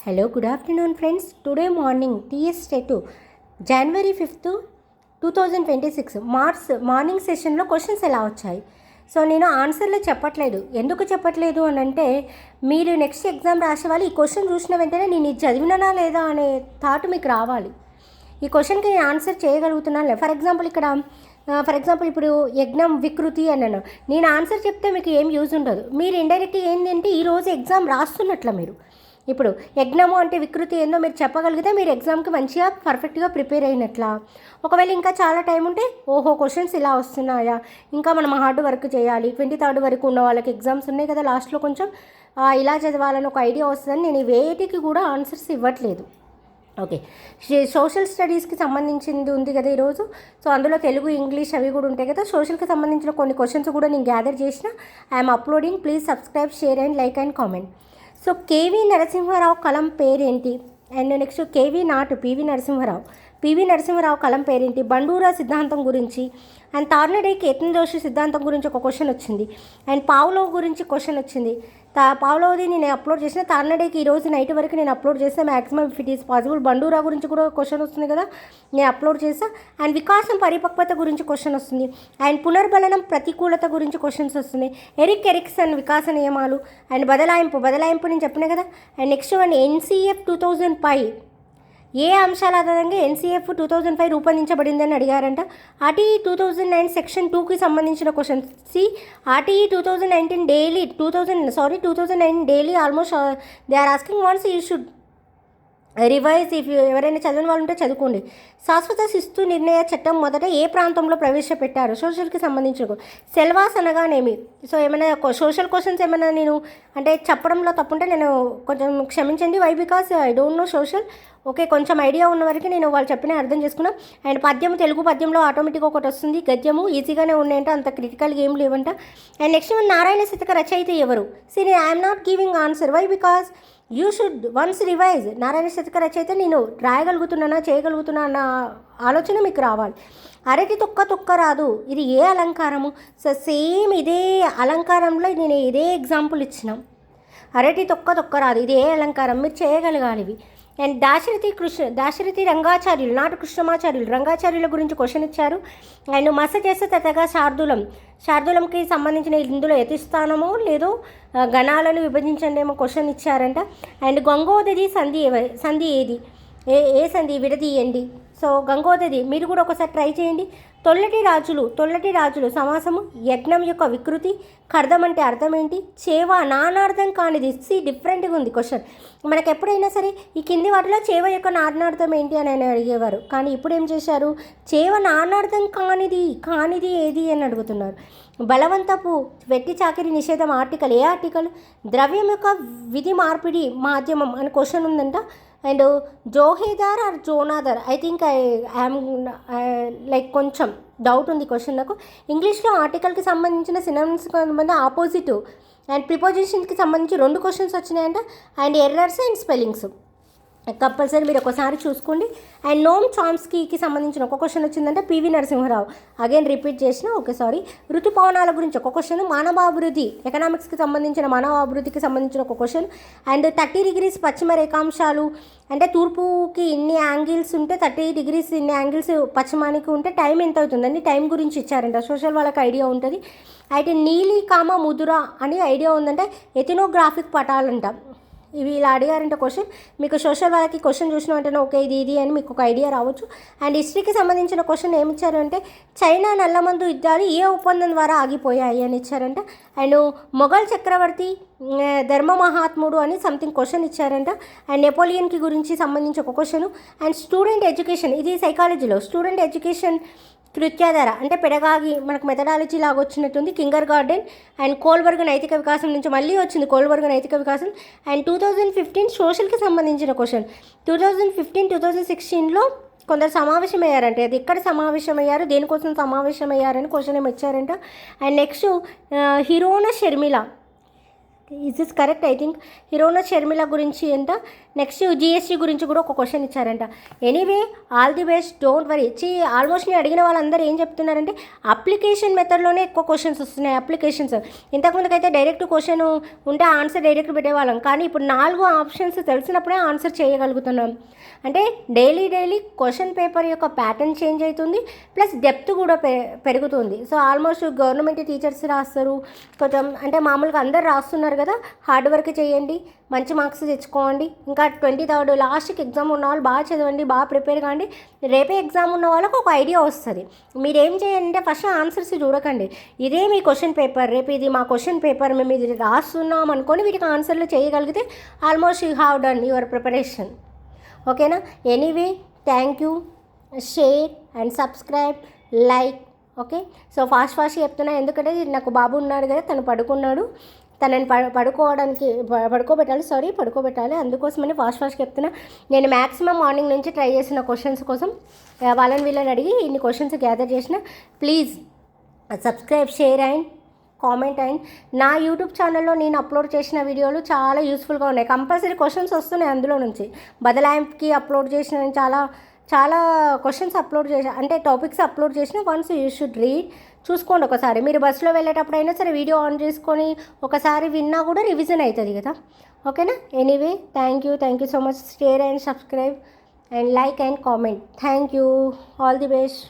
Hello, good afternoon, friends. Today morning, TS State 2, January 5th, 2026 morning సెషన్లో questions ఎలా వచ్చాయి. So నేను ఆన్సర్లు చెప్పట్లేదు. ఎందుకు చెప్పట్లేదు అని అంటే, మీరు నెక్స్ట్ ఎగ్జామ్ రాసే వాళ్ళు ఈ క్వశ్చన్ చూసిన వెంటనే నేను ఇది చదివినానా లేదా అనే థాట్ మీకు రావాలి. ఈ క్వశ్చన్కి నేను ఆన్సర్ చేయగలుగుతున్నాను. ఫర్ ఎగ్జాంపుల్ ఇప్పుడు యజ్ఞం వికృతి అన్నాను. నేను ఆన్సర్ చెప్తే మీకు ఏం యూజ్ ఉండదు. మీరు ఇండైరెక్ట్గా ఏంటంటే ఈరోజు ఎగ్జామ్ రాస్తున్నట్ల మీరు ఇప్పుడు యజ్ఞము అంటే వికృతి ఏందో మీరు చెప్పగలిగితే మీరు ఎగ్జామ్కి మంచిగా పర్ఫెక్ట్గా ప్రిపేర్ అయినట్లా. ఒకవేళ ఇంకా చాలా టైం ఉంటే ఓహో క్వశ్చన్స్ ఇలా వస్తున్నాయా, ఇంకా మనం హార్డ్ వర్క్ చేయాలి, 23rd వరకు ఉన్న వాళ్ళకి ఎగ్జామ్స్ ఉన్నాయి కదా, లాస్ట్లో కొంచెం ఇలా చదవాలని ఒక ఐడియా వస్తుందని నేను వేటికి కూడా ఆన్సర్స్ ఇవ్వట్లేదు. ఓకే, సోషల్ స్టడీస్కి సంబంధించింది ఉంది కదా ఈరోజు. సో అందులో తెలుగు, ఇంగ్లీష్ అవి కూడా ఉంటాయి కదా. సోషల్కి సంబంధించిన కొన్ని క్వశ్చన్స్ కూడా నేను గ్యాదర్ చేసిన. I'm uploading. Please subscribe, share and like and comment. So KV Narasimha Rao కలం పేరేంటి? అండ్ నెక్స్ట్ పివి నరసింహారావు కలం పేరేంటి? బండూరా సిద్ధాంతం గురించి అండ్ తార్నడే కేతన్ జోషి సిద్ధాంతం గురించి ఒక క్వశ్చన్ వచ్చింది. అండ్ పావ్లోవ్ గురించి క్వశ్చన్ వచ్చింది. పావ్లోవ్ది నేను అప్లోడ్ చేసిన. తార్నడేకి ఈరోజు నైట్ వరకు నేను అప్లోడ్ చేస్తాను maximum if it is possible. Bandura గురించి కూడా క్వశ్చన్ వస్తుంది కదా, నేను అప్లోడ్ చేస్తాను. అండ్ వికాసం పరిపక్వత గురించి క్వశ్చన్ వస్తుంది. అండ్ పునర్బలనం ప్రతికూలత గురించి క్వశ్చన్స్ వస్తుంది. ఎరిక్సన్ వికాస నియమాలు అండ్ బదలాయింపు నేను చెప్పిన కదా. అండ్ నెక్స్ట్ వన్ NCF 2005 ఏ అంశాల ఆధారంగా NCF 2005 రూపొందించబడిందని అడిగారంట. RTE 2009 సెక్షన్ 2కి సంబంధించిన question. RTE 2009 daily almost they are asking once you should revise. If ఎవరైనా చదివిన వాళ్ళు ఉంటే చదువుకోండి. శాశ్వత శిస్తు నిర్ణయ చట్టం మొదట ఏ ప్రాంతంలో ప్రవేశపెట్టారు? సోషల్కి సంబంధించిన సెల్వాస్ అనగానేమి? సో ఏమైనా సోషల్ క్వశ్చన్స్ ఏమైనా నేను అంటే చెప్పడంలో తప్పుంటే నేను కొంచెం క్షమించండి. Why because I don't know social. Okay, కొంచెం ఐడియా ఉన్న వరకు నేను వాళ్ళు చెప్పిన అర్థం చేసుకున్నాం. అండ్ తెలుగు పద్యంలో ఆటోమేటిక్గా ఒకటి వస్తుంది. గద్యము ఈజీగానే ఉన్నాయంట, అంత క్రిటికల్గా ఏం లేవంట. అండ్ నెక్స్ట్ నారాయణ శతక రచయిత ఎవరు? I'm not giving answer. Why because you should once revise. Narayana Shataka రచయిత నేను రాయగలుగుతున్నానా, చేయగలుగుతున్నా అన్న ఆలోచన మీకు రావాలి. అరటి తొక్క రాదు, ఇది ఏ అలంకారము? సో సేమ్ ఇదే అలంకారంలో నేను ఇదే ఎగ్జాంపుల్ ఇచ్చినాం. అరటి తొక్క రాదు, ఇది ఏ అలంకారం? మీరు చేయగలగాలి ఇవి. అండ్ దాశరథి రంగాచార్యులు, నాటు కృష్ణమాచార్యులు, రంగాచార్యుల గురించి క్వశ్చన్ ఇచ్చారు. అండ్ మస చేస్తే తతగా శార్దూలంకి సంబంధించిన ఇందులో యతిస్థానమో లేదో గణాలను విభజించండి ఏమో క్వశ్చన్ ఇచ్చారంట. అండ్ గంగోదరి సంధి ఏది? ఏ సంధి విడదీయండి. సో గంగోదరి మీరు కూడా ఒకసారి ట్రై చేయండి. తొల్లటి రాజులు సమాసము. యజ్ఞం యొక్క వికృతి. ఖర్దం అంటే అర్థం ఏంటి? చేవ నానార్థం కానిది. డిఫరెంట్గా ఉంది క్వశ్చన్. మనకు ఎప్పుడైనా సరే ఈ కింది వాటిలో చేవ యొక్క నానార్థం ఏంటి అని ఆయన అడిగేవారు. కానీ ఇప్పుడు ఏం చేశారు? చేవ నానార్థం కానిది ఏది అని అడుగుతున్నారు. బలవంతపు వెట్టి చాకిరి నిషేధం ఆర్టికల్. ఏ ఆర్టికల్? ద్రవ్యం యొక్క విధి మార్పిడి మాధ్యమం అని క్వశ్చన్ ఉందంట. అండ్ జోహేదార్ ఆర్ జోనాదర్, ఐ థింక్ ఐఎమ్ లైక్ కొంచెం డౌట్ ఉంది క్వశ్చన్ నాకు. ఇంగ్లీష్లో ఆర్టికల్కి సంబంధించిన సినోనిమ్స్కి సంబంధించిన ఆపోజిట్ అండ్ ప్రిపోజిషన్కి సంబంధించి 2 క్వశ్చన్స్ వచ్చినాయంట. And errors and spellings compulsory మీరు ఒకసారి చూసుకోండి. అండ్ నోమ్ చామ్స్కీకి సంబంధించిన ఒక క్వశ్చన్ వచ్చిందంటే పివి నరసింహారావు. అగైన్ రిపీట్ చేసిన. Okay sorry. ఋతుపవనాల గురించి ఒక క్వశ్చన్. మానవాభివృద్ధి ఎకనామిక్స్కి సంబంధించిన మానవాభివృద్ధికి సంబంధించిన ఒక క్వశ్చన్. అండ్ 30 degrees పశ్చిమ రేఖాంశాలు అంటే తూర్పుకి ఇన్ని యాంగిల్స్ ఉంటే 30 degrees ఇన్ని యాంగిల్స్ పశ్చిమానికి ఉంటే టైం ఎంత అవుతుందండి? టైం గురించి ఇచ్చారంట. సోషల్ వాళ్ళకి ఐడియా ఉంటుంది. అయితే నీలి ముదుర అని ఐడియా ఉందంటే ఎథినోగ్రాఫిక్ పటాలంట. ఇవి ఇలా అడిగారంటే క్వశ్చన్ మీకు సోషల్ వాళ్ళకి క్వశ్చన్ చూసిన వెంటనే ఓకే ఇది అని మీకు ఒక ఐడియా రావచ్చు. అండ్ హిస్టరీకి సంబంధించిన క్వశ్చన్ ఏమి ఇచ్చారంటే చైనా నల్లమందు యుద్ధాలు ఏ ఒప్పందం ద్వారా ఆగిపోయాయి అని ఇచ్చారంట. అండ్ మొఘల్ చక్రవర్తి ధర్మ మహాత్ముడు అని సంథింగ్ క్వశ్చన్ ఇచ్చారంట. అండ్ నెపోలియన్కి గురించి సంబంధించి ఒక క్వశ్చన్. అండ్ స్టూడెంట్ ఎడ్యుకేషన్, ఇది సైకాలజీలో స్టూడెంట్ ఎడ్యుకేషన్ కృత్యాధార అంటే పెడగాగి మనకు మెథడాలజీ లాగా వచ్చినట్టుంది. Kinder garden. అండ్ కోల్బర్గ్ నైతిక వికాసం నుంచి మళ్ళీ వచ్చింది కోల్బర్గ్ నైతిక వికాసం. అండ్ 2015 సోషల్కి సంబంధించిన క్వశ్చన్. 2016లో కొందరు సమావేశమయ్యారంటే అది ఎక్కడ సమావేశమయ్యారు, దేనికోసం సమావేశమయ్యారని క్వశ్చన్ ఏమి ఇచ్చారంట. And next is this correct? I think heroine Sharmila గురించి అంట. నెక్స్ట్ జిఎస్టీ గురించి కూడా ఒక క్వశ్చన్ ఇచ్చారంట. Anyway all the best, don't worry. Almost నేను అడిగిన వాళ్ళందరూ ఏం చెప్తున్నారంటే అప్లికేషన్ మెథడ్లోనే ఎక్కువ క్వశ్చన్స్ వస్తున్నాయి. అప్లికేషన్స్ ఇంతకుముందుకైతే డైరెక్ట్ క్వశ్చన్ ఉంటే ఆన్సర్ డైరెక్ట్ పెట్టేవాళ్ళం, కానీ ఇప్పుడు 4 ఆప్షన్స్ తెలిసినప్పుడే ఆన్సర్ చేయగలుగుతున్నాం. అంటే డైలీ క్వశ్చన్ పేపర్ యొక్క ప్యాటర్న్ చేంజ్ అవుతుంది, ప్లస్ డెప్త్ కూడా పెరుగుతుంది. సో ఆల్మోస్ట్ గవర్నమెంట్ టీచర్స్ రాస్తారు కొంచెం, అంటే మామూలుగా అందరు రాస్తున్నారు కదా. హార్డ్ వర్క్ చేయండి, మంచి మార్క్స్ తెచ్చుకోండి. ఇంకా 23rd లాస్ట్కి ఎగ్జామ్ ఉన్న వాళ్ళు బాగా చదవండి, బాగా ప్రిపేర్ కాండి. రేపే ఎగ్జామ్ ఉన్న వాళ్ళకు ఒక ఐడియా వస్తుంది. మీరు ఏం చేయండి అంటే ఫస్ట్ ఆన్సర్స్ చూడకండి, ఇదే మీ క్వశ్చన్ పేపర్, రేపు ఇది మా క్వశ్చన్ పేపర్, మేము ఇది రాస్తున్నాం అనుకొని వీటికి ఆన్సర్లు చేయగలిగితే almost you have done your preparation. ఓకేనా? Anyway thank you. Share and subscribe, like. Okay, so ఫాస్ట్గా చెప్తున్నా, ఎందుకంటే నాకు బాబు ఉన్నాడు కదా, తను పడుకున్నాడు, తనని పడుకోబెట్టాలి. అందుకోసమని ఫాస్ట్గా చెప్తున్నా. నేను మ్యాక్సిమం మార్నింగ్ నుంచి ట్రై చేసిన క్వశ్చన్స్ కోసం వీళ్ళని అడిగి ఇన్ని క్వశ్చన్స్ గ్యాదర్ చేసిన. Please subscribe, share and comment. And నా యూట్యూబ్ ఛానల్లో నేను అప్లోడ్ చేసిన వీడియోలు చాలా యూస్ఫుల్గా ఉన్నాయి. కంపల్సరీ క్వశ్చన్స్ వస్తున్నాయి అందులో నుంచి. బదలాయింపుకి అప్లోడ్ చేసిన చాలా క్వశ్చన్స్ అప్లోడ్ చేసిన, అంటే టాపిక్స్ అప్లోడ్ చేసిన. వన్స్ యూ షుడ్ రీడ్, చూసుకోండి ఒకసారి. మీరు బస్సులో వెళ్ళేటప్పుడు అయినా సరే వీడియో ఆన్ చేసుకొని ఒకసారి విన్నా కూడా రివిజన్ అవుతుంది కదా. ఓకేనా? Anyway thank you so much. Share and subscribe and like and comment. Thank you. All the best.